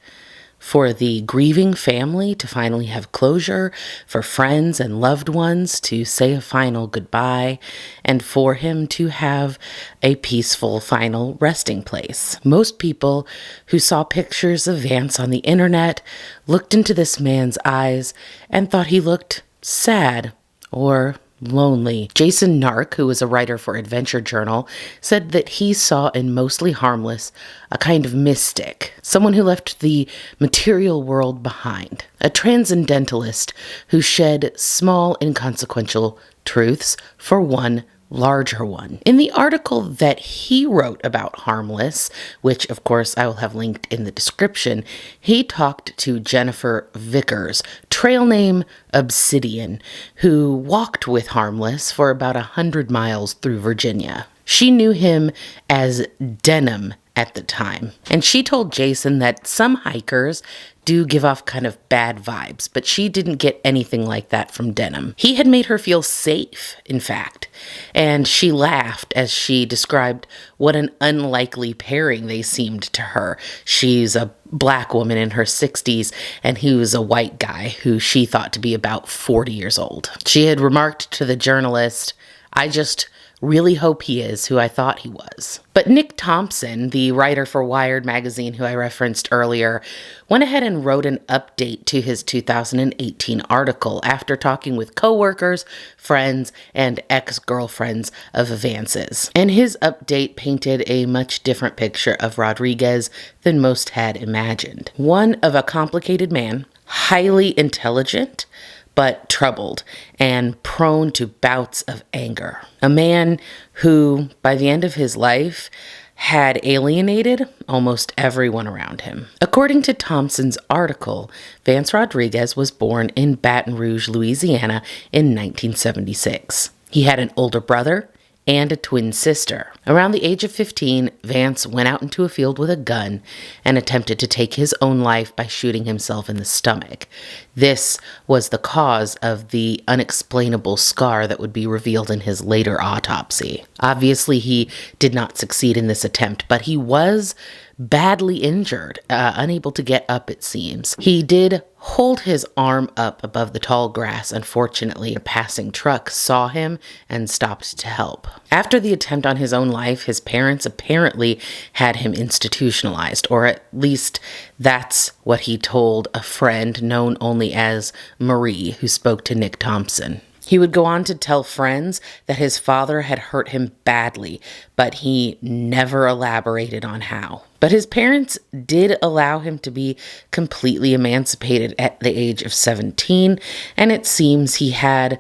For the grieving family to finally have closure, for friends and loved ones to say a final goodbye, and for him to have a peaceful final resting place. Most people who saw pictures of Vance on the internet looked into this man's eyes and thought he looked sad or lonely. Jason Nark, who was a writer for Adventure Journal, said that he saw in Mostly Harmless a kind of mystic, someone who left the material world behind, a transcendentalist who shed small, inconsequential truths for one larger one. In the article that he wrote about Harmless, which of course I will have linked in the description, he talked to Jennifer Vickers, trail name Obsidian, who walked with Harmless for about 100 miles through Virginia. She knew him as Denim at the time, and she told Jason that some hikers do give off kind of bad vibes, but she didn't get anything like that from Denim. He had made her feel safe, in fact, and she laughed as she described what an unlikely pairing they seemed to her. She's a black woman in her 60s, and he was a white guy who she thought to be about 40 years old. She had remarked to the journalist, "I just really hope he is who I thought he was. But Nick Thompson, the writer for Wired magazine who I referenced earlier, went ahead and wrote an update to his 2018 article after talking with coworkers, friends, and ex-girlfriends of Vance's. And his update painted a much different picture of Rodriguez than most had imagined. One of a complicated man, highly intelligent, but troubled and prone to bouts of anger. A man who, by the end of his life, had alienated almost everyone around him. According to Thompson's article, Vance Rodriguez was born in Baton Rouge, Louisiana in 1976. He had an older brother and a twin sister. Around the age of 15, Vance went out into a field with a gun and attempted to take his own life by shooting himself in the stomach. This was the cause of the unexplainable scar that would be revealed in his later autopsy. Obviously, he did not succeed in this attempt, but he was badly injured, unable to get up, it seems. He did hold his arm up above the tall grass. Unfortunately, a passing truck saw him and stopped to help. After the attempt on his own life, his parents apparently had him institutionalized, or at least that's what he told a friend known only as Marie, who spoke to Nick Thompson. He would go on to tell friends that his father had hurt him badly, but he never elaborated on how. But his parents did allow him to be completely emancipated at the age of 17, and it seems he had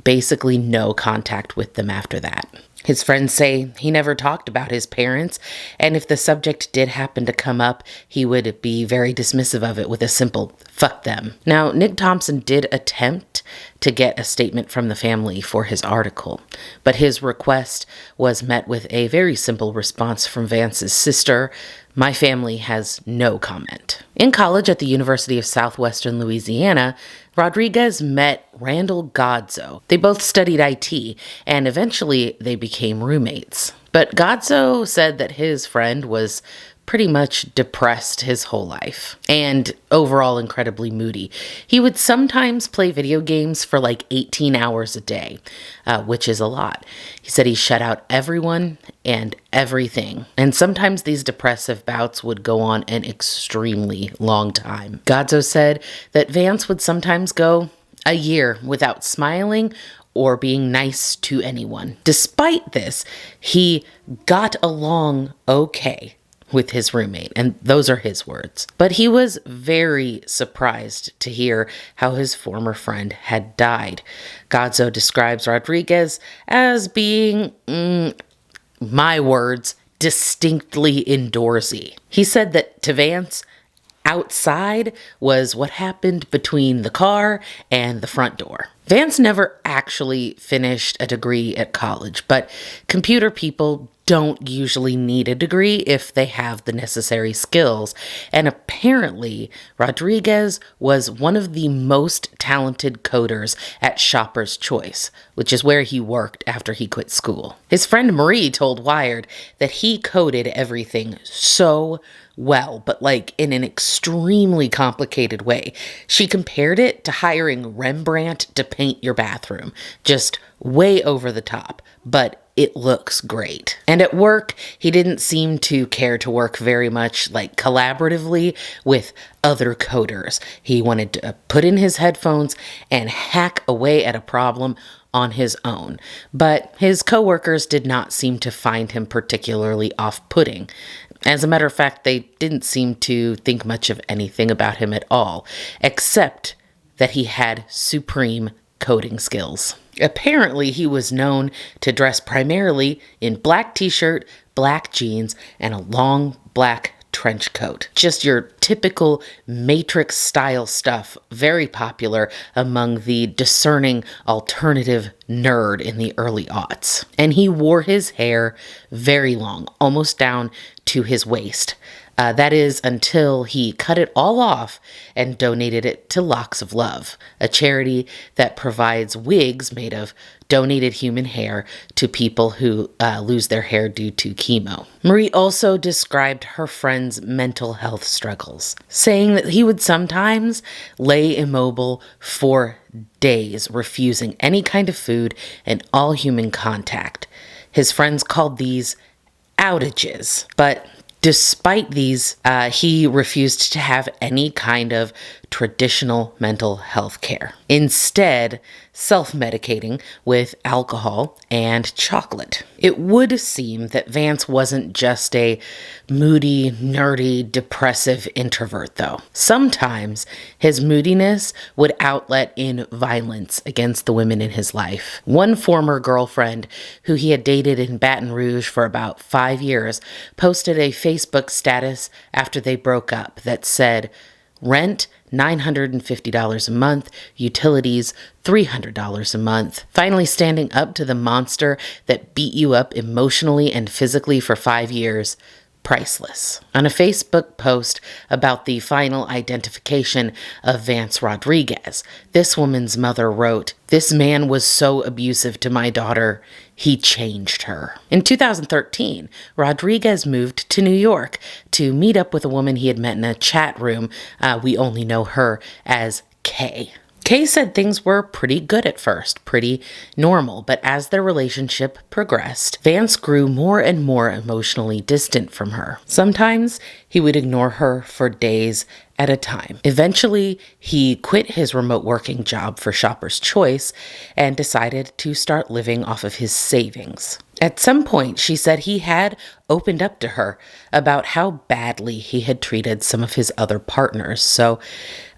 basically no contact with them after that. His friends say he never talked about his parents, and if the subject did happen to come up, he would be very dismissive of it with a simple, "fuck them." Now, Nick Thompson did attempt to get a statement from the family for his article, but his request was met with a very simple response from Vance's sister: "My family has no comment." In college at the University of Southwestern Louisiana, Rodriguez met Randall Godso. They both studied IT, and eventually they became roommates. But Godso said that his friend was pretty much depressed his whole life and overall incredibly moody. He would sometimes play video games for like 18 hours a day, which is a lot. He said he shut out everyone and everything, and sometimes these depressive bouts would go on an extremely long time. Godso said that Vance would sometimes go a year without smiling or being nice to anyone. Despite this, he got along okay with his roommate, and those are his words. But he was very surprised to hear how his former friend had died. Godso describes Rodriguez as being, my words, distinctly indoorsy. He said that to Vance, outside was what happened between the car and the front door. Vance never actually finished a degree at college, but computer people don't usually need a degree if they have the necessary skills. And apparently, Rodriguez was one of the most talented coders at Shopper's Choice, which is where he worked after he quit school. His friend Marie told Wired that he coded everything so well, but like in an extremely complicated way. She compared it to hiring Rembrandt to paint your bathroom. Just way over the top, but it looks great. And at work, he didn't seem to care to work very much like collaboratively with other coders. He wanted to put in his headphones and hack away at a problem on his own. But his coworkers did not seem to find him particularly off-putting. As a matter of fact, they didn't seem to think much of anything about him at all, except that he had supreme coding skills. Apparently, he was known to dress primarily in black t-shirt, black jeans, and a long black trench coat. Just your typical Matrix style stuff, very popular among the discerning alternative nerd in the early aughts. And he wore his hair very long, almost down to his waist. That is until he cut it all off and donated it to Locks of Love, a charity that provides wigs made of donated human hair to people who lose their hair due to chemo. Marie also described her friend's mental health struggles, saying that he would sometimes lay immobile for days, refusing any kind of food and all human contact. His friends called these outages, but despite these, he refused to have any kind of traditional mental health care. Instead, self-medicating with alcohol and chocolate. It would seem that Vance wasn't just a moody, nerdy, depressive introvert, though. Sometimes his moodiness would outlet in violence against the women in his life. One former girlfriend, who he had dated in Baton Rouge for about 5 years, posted a Facebook status after they broke up that said, "Rent, $950 a month, utilities, $300 a month. Finally standing up to the monster that beat you up emotionally and physically for 5 years. Priceless." On a Facebook post about the final identification of Vance Rodriguez, this woman's mother wrote, "This man was so abusive to my daughter, he changed her." In 2013, Rodriguez moved to New York to meet up with a woman he had met in a chat room. We only know her as Kay. Kay said things were pretty good at first, pretty normal, but as their relationship progressed, Vance grew more and more emotionally distant from her. Sometimes he would ignore her for days at a time. Eventually, he quit his remote working job for Shopper's Choice and decided to start living off of his savings. At some point, she said he had opened up to her about how badly he had treated some of his other partners, so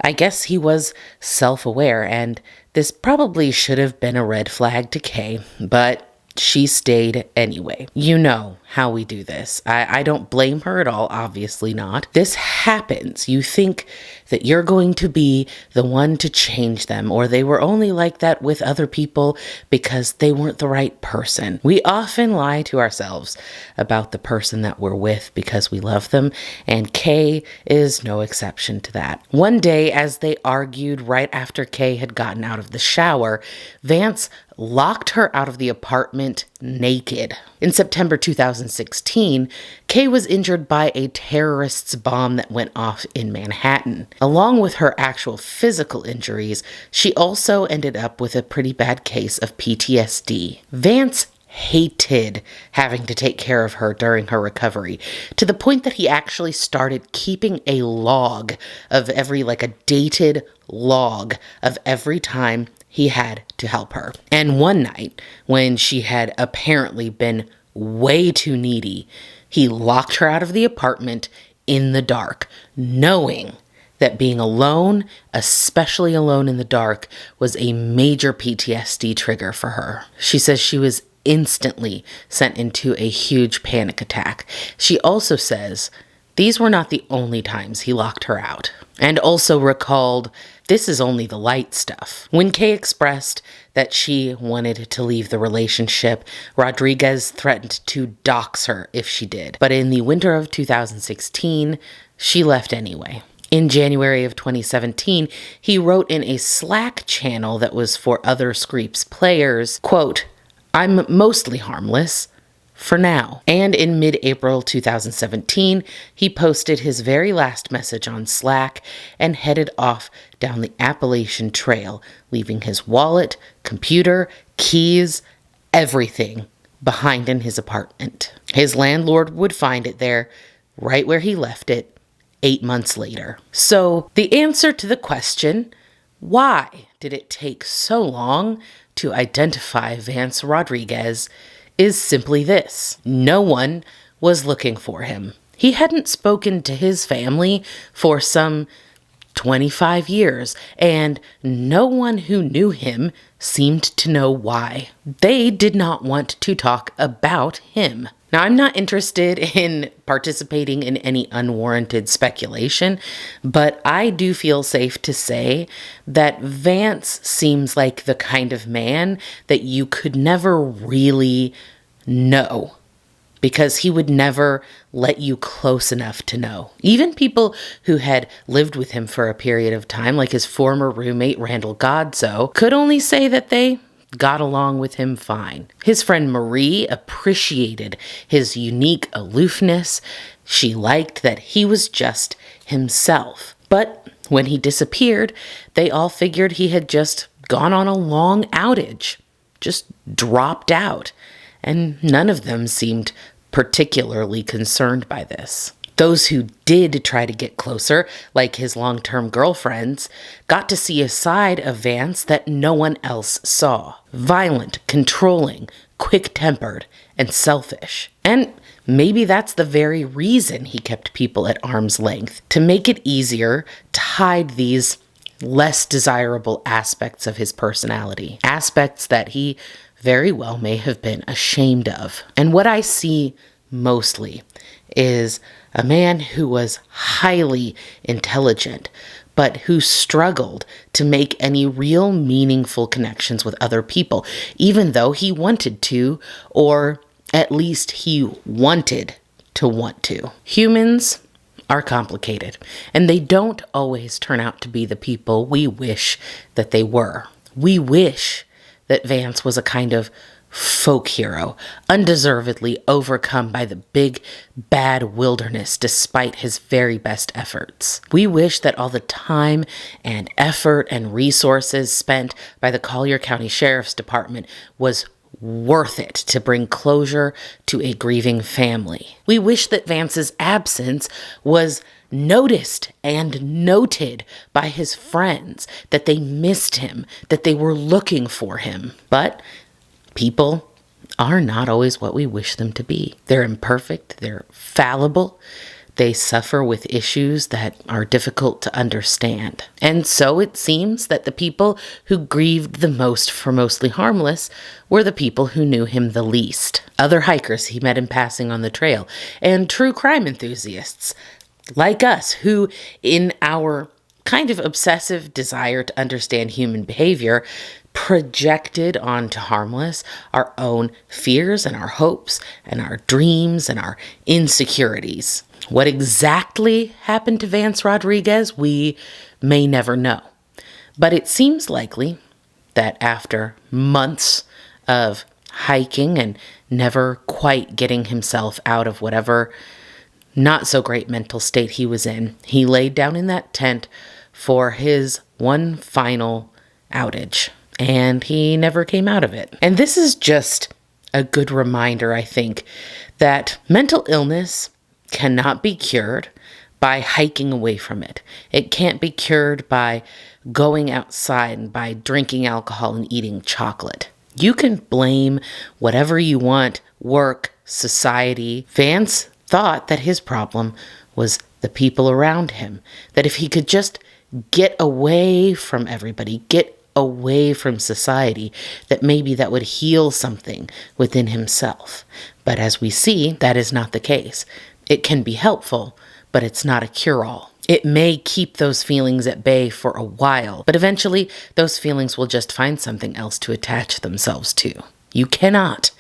I guess he was self-aware, and this probably should have been a red flag to Kay, but she stayed anyway. You know how we do this. I don't blame her at all, obviously not. This happens. You think that you're going to be the one to change them, or they were only like that with other people because they weren't the right person. We often lie to ourselves about the person that we're with because we love them, and Kay is no exception to that. One day, as they argued right after Kay had gotten out of the shower, Vance locked her out of the apartment naked. In September 2016, Kay was injured by a terrorist's bomb that went off in Manhattan. Along with her actual physical injuries, she also ended up with a pretty bad case of PTSD. Vance hated having to take care of her during her recovery, to the point that he actually started keeping a log of a dated log of every time he had to help her. And one night, when she had apparently been way too needy, he locked her out of the apartment in the dark, knowing that being alone, especially alone in the dark, was a major PTSD trigger for her. She says she was instantly sent into a huge panic attack. She also says these were not the only times he locked her out, and also recalled, "This is only the light stuff." When Kay expressed that she wanted to leave the relationship, Rodriguez threatened to dox her if she did. But in the winter of 2016, she left anyway. In January of 2017, he wrote in a Slack channel that was for other Screeps players, quote, "I'm mostly harmless for now." And in mid-April 2017, he posted his very last message on Slack and headed off down the Appalachian Trail, leaving his wallet, computer, keys, everything behind in his apartment. His landlord would find it there, right where he left it, 8 months later. So the answer to the question, why did it take so long to identify Vance Rodriguez, is simply this: no one was looking for him. He hadn't spoken to his family for some 25 years, and no one who knew him seemed to know why. They did not want to talk about him. Now, I'm not interested in participating in any unwarranted speculation, but I do feel safe to say that Vance seems like the kind of man that you could never really know, because he would never let you close enough to know. Even people who had lived with him for a period of time, like his former roommate Randall Godso, could only say that they got along with him fine. His friend Marie appreciated his unique aloofness. She liked that he was just himself. But when he disappeared, they all figured he had just gone on a long outage, just dropped out. and none of them seemed particularly concerned by this. Those who did try to get closer, like his long-term girlfriends, got to see a side of Vance that no one else saw. Violent, controlling, quick-tempered, and selfish. And maybe that's the very reason he kept people at arm's length, to make it easier to hide these less desirable aspects of his personality. Aspects that he very well may have been ashamed of. And what I see mostly is a man who was highly intelligent, but who struggled to make any real meaningful connections with other people, even though he wanted to, or at least he wanted to want to. Humans are complicated, and they don't always turn out to be the people we wish that they were. We wish that Vance was a kind of folk hero, undeservedly overcome by the big, bad wilderness despite his very best efforts. We wish that all the time and effort and resources spent by the Collier County Sheriff's Department was worth it to bring closure to a grieving family. We wish that Vance's absence was noticed and noted by his friends, that they missed him, that they were looking for him. But people are not always what we wish them to be. They're imperfect, they're fallible, they suffer with issues that are difficult to understand. And so it seems that the people who grieved the most for Mostly Harmless were the people who knew him the least. Other hikers he met in passing on the trail, and true crime enthusiasts like us, who in our kind of obsessive desire to understand human behavior projected onto Harmless our own fears and our hopes and our dreams and our insecurities. What exactly happened to Vance Rodriguez, we may never know. But it seems likely that after months of hiking and never quite getting himself out of whatever not so great mental state he was in, he laid down in that tent for his one final outage. And he never came out of it. And this is just a good reminder, I think, that mental illness cannot be cured by hiking away from it. It can't be cured by going outside and by drinking alcohol and eating chocolate. You can blame whatever you want, work, society. Vance thought that his problem was the people around him, that if he could just get away from everybody, get away from society, that maybe that would heal something within himself. But as we see, that is not the case. It can be helpful, but it's not a cure-all. It may keep those feelings at bay for a while, but eventually those feelings will just find something else to attach themselves to. You cannot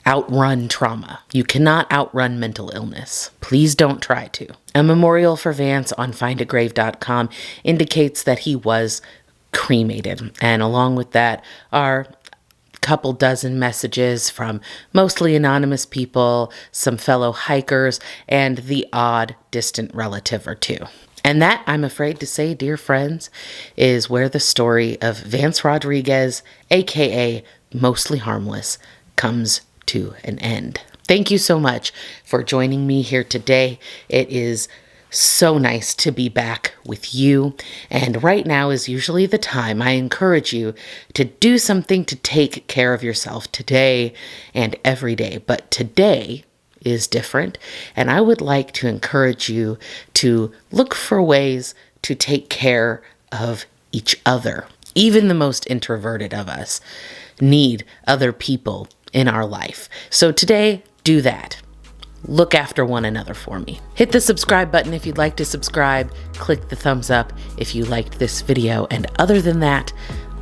outrun trauma. You cannot outrun mental illness. Please don't try to. A memorial for Vance on findagrave.com indicates that he was cremated, and along with that are a couple dozen messages from mostly anonymous people, some fellow hikers, and the odd distant relative or two. And that, I'm afraid to say, dear friends, is where the story of Vance Rodriguez, aka Mostly Harmless, comes to an end. Thank you so much for joining me here today. It is so nice to be back with you. And right now is usually the time I encourage you to do something to take care of yourself today and every day. But today is different, and I would like to encourage you to look for ways to take care of each other. Even the most introverted of us need other people in our life. So today, do that. Look after one another for me. Hit the subscribe button if you'd like to subscribe. Click the thumbs up if you liked this video. And other than that,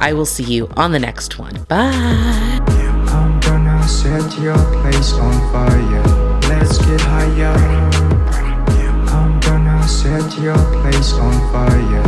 I will see you on the next one. Bye. I'm gonna set your place on fire. Let's get higher. I'm gonna set your place on fire.